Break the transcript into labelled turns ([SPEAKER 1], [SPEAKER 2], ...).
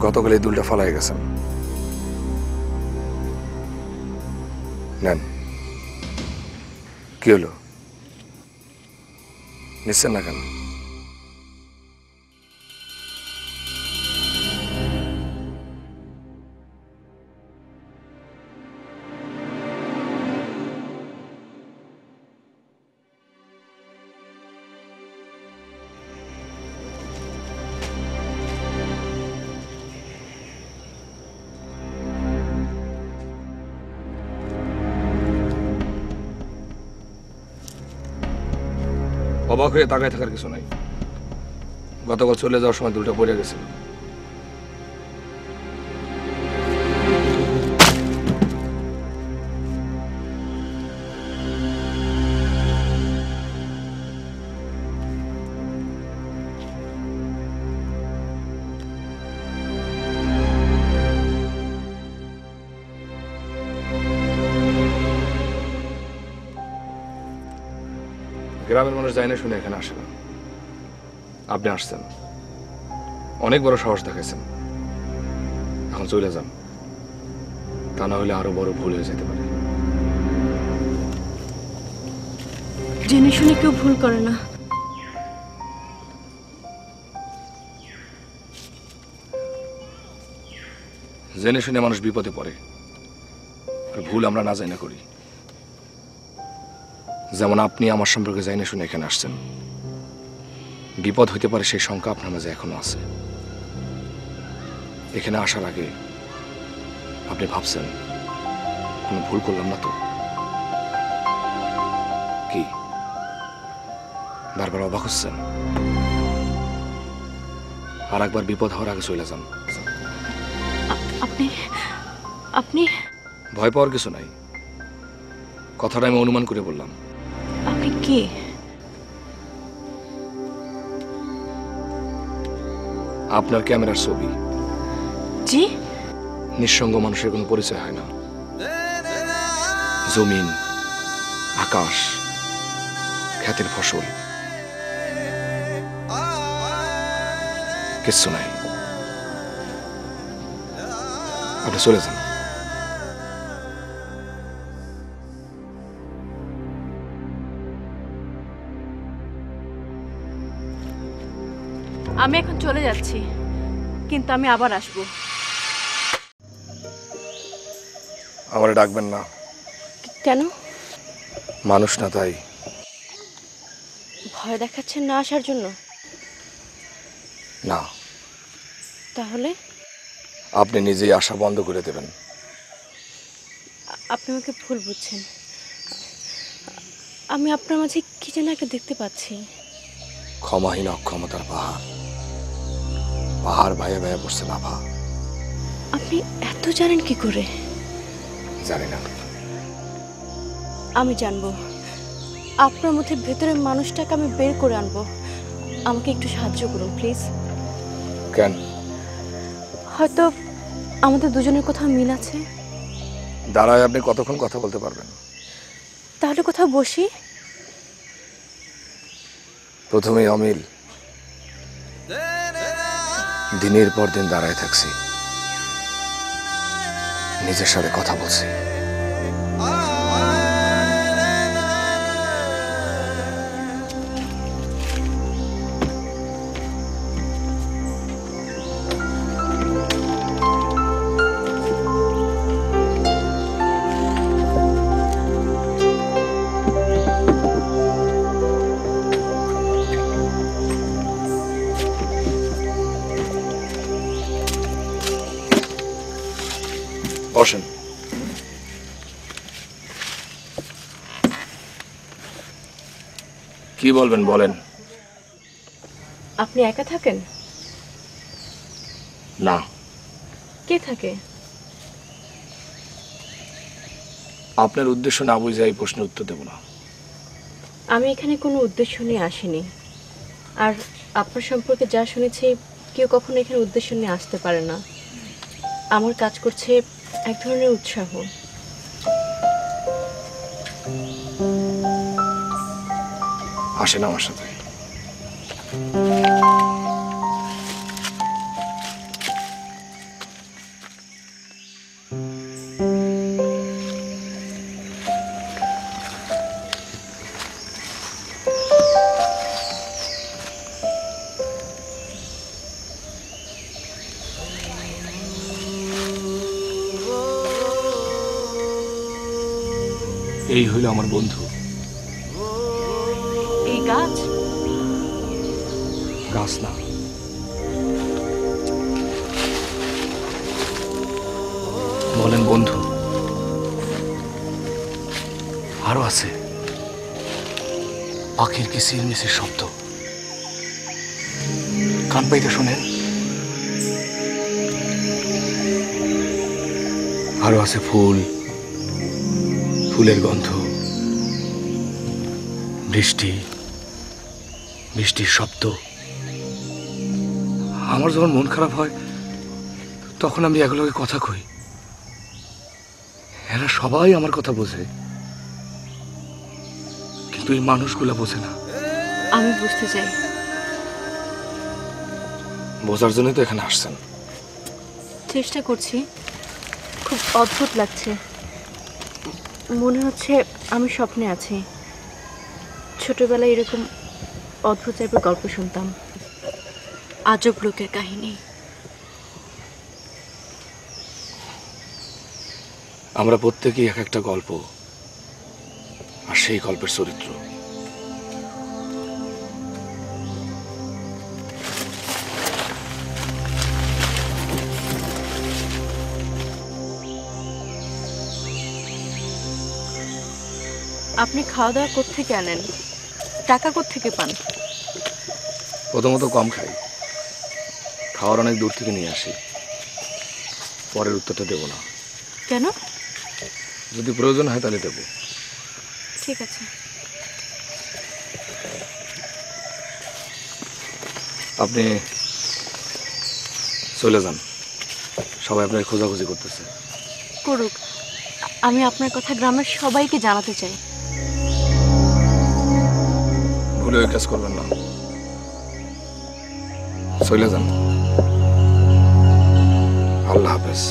[SPEAKER 1] গতকাল এই দুলটা ফালাই গেছেন। নেন। কি হলো, নিচ্ছেন না কেন? অবাক হয়ে তাকায় থাকার কিছু নাই। গতকাল চলে যাওয়ার সময় দুলটা পড়ে গেছিল। গ্রামের মানুষ যায় না শুনে এখানে আসে না। আপনি আসছেন, অনেক বড় সাহস দেখাইছেন। এখন চলে যান, তা না হলে আরো বড় ভুল হয়ে যেতে পারে।
[SPEAKER 2] জেনে শুনে কেউ ভুল করে না।
[SPEAKER 1] জেনে শুনে মানুষ বিপদে পড়ে, আর ভুল আমরা না জানি না করি। যেমন আপনি আমার সম্পর্কে জানি শুনে এখানে আসছেন, বিপদ হইতে পারে সেই শঙ্কা আপনার মাঝে এখনো আছে। এখানে আসার আগে আপনি ভাবছেন কোনো ভুল করলাম না তো? কি বারবার অবাক হচ্ছেন? আর একবার বিপদ হওয়ার আগে চলে যান।
[SPEAKER 2] আপনি আপনি
[SPEAKER 1] ভয় পাওয়ার কিছু নাই, কথাটা আমি অনুমান করে বললাম।
[SPEAKER 2] আপনি কে?
[SPEAKER 1] আপনার ক্যামেরার ছবি।
[SPEAKER 2] জি?
[SPEAKER 1] নিঃসঙ্গ মানুষের কোনো পরিচয় হয় না। জমিন, আকাশ, ক্ষেতের ফসল, কিচ্ছু নাই। আপনি চলে যান।
[SPEAKER 2] আমি এখন চলে যাচ্ছি, কিন্তু আমি আবার আসবো।
[SPEAKER 1] আমারে ডাকবেন না।
[SPEAKER 2] কেন?
[SPEAKER 1] মানুষ না তাই।
[SPEAKER 2] ভয় দেখাচ্ছেন না আসার জন্য?
[SPEAKER 1] না,
[SPEAKER 2] তাহলে
[SPEAKER 1] আপনি নিজেই আসা বন্ধ করে দেবেন।
[SPEAKER 2] আপনি আমাকে ভুল বুঝছেন। আমি আপনার মাঝে কি যেন একটা দেখতে পাচ্ছি।
[SPEAKER 1] ক্ষমাহীন অক্ষমতার পাহাড়, পাহাড় ভাইয়া ভাইয়া পড়ছে লাভা।
[SPEAKER 2] আপনি এত জানেন কি করে?
[SPEAKER 1] জানি না।
[SPEAKER 2] আমি জানবো। আপনার মধ্যে ভেতরের মানুষটাকে আমি বের করে আনবো। আমাকে একটু সাহায্য করুন প্লিজ।
[SPEAKER 1] কেন?
[SPEAKER 2] হয়তো আমাদের দুজনের কথা মিল আছে।
[SPEAKER 1] দাঁড়ায় আপনি কতক্ষণ কথা বলতে পারবেন?
[SPEAKER 2] তাহলে কোথাও বসি।
[SPEAKER 1] প্রথমেই অমিল, দিনের পর দিন দাঁড়ায় থাকছি, নিজের সাথে কথা বলছি। বসেন। কি বলবেন বলেন।
[SPEAKER 2] আপনি একা থাকেন?
[SPEAKER 1] না।
[SPEAKER 2] কে থাকে?
[SPEAKER 1] আপনার উদ্দেশ্য না বুঝে এই প্রশ্নের উত্তর দেব না।
[SPEAKER 2] আমি এখানে কোনো উদ্দেশ্য নিয়ে আসিনি। আর আপনার সম্পর্কে যা শুনেছি, কেউ কখনো এখানে উদ্দেশ্য নিয়ে আসতে পারে না। আমার কাজ করছে এক ধরনের উৎসাহ।
[SPEAKER 1] আসেন আমার সাথে। এই হইল আমার বন্ধু।
[SPEAKER 2] এই গাছ?
[SPEAKER 1] গাছ না, বলেন বন্ধু। আরো আছে পাখির কিচিরমিচির শব্দ, কান পাইতে শোনেন। আরো আছে ফুল, ফুলের গন্ধ, বৃষ্টি, বৃষ্টির শব্দ। আমার যখন মন খারাপ হয় তখন আমি এগুলোকে কথা কই। এরা সবাই আমার কথা বোঝে, কিন্তু এই মানুষগুলা বোঝে না।
[SPEAKER 2] আমি বুঝতে চাই।
[SPEAKER 1] বোঝার জন্যই তো এখানে আসছেন।
[SPEAKER 2] চেষ্টা করছি। খুব অদ্ভুত লাগছে, মনে হচ্ছে আমি স্বপ্নে আছি। ছোটবেলায় এরকম অদ্ভুত টাইপের গল্প শুনতাম, আজব লোকের কাহিনী।
[SPEAKER 1] আমরা প্রত্যেকেই এক একটা গল্প, আর সেই গল্পের চরিত্র।
[SPEAKER 2] আপনি খাওয়া দাওয়া কোত্থেকে আনেন? টাকা কোত্থেকে পান?
[SPEAKER 1] প্রথমত কম খাই, খাওয়ার অনেক দূর থেকে নিয়ে আসি। পরের উত্তরটা দেব না।
[SPEAKER 2] কেন?
[SPEAKER 1] যদি প্রয়োজন হয় তাহলে দেব।
[SPEAKER 2] ঠিক আছে।
[SPEAKER 1] আপনি চলে যান, সবাই আপনাকে খোঁজাখুঁজি করতেছে।
[SPEAKER 2] করুক, আমি আপনার কথা গ্রামের সবাইকে জানাতে চাই।
[SPEAKER 1] ভুলে ওই কাজ করবেন না, চলে যান। আল্লাহ হাফেজ।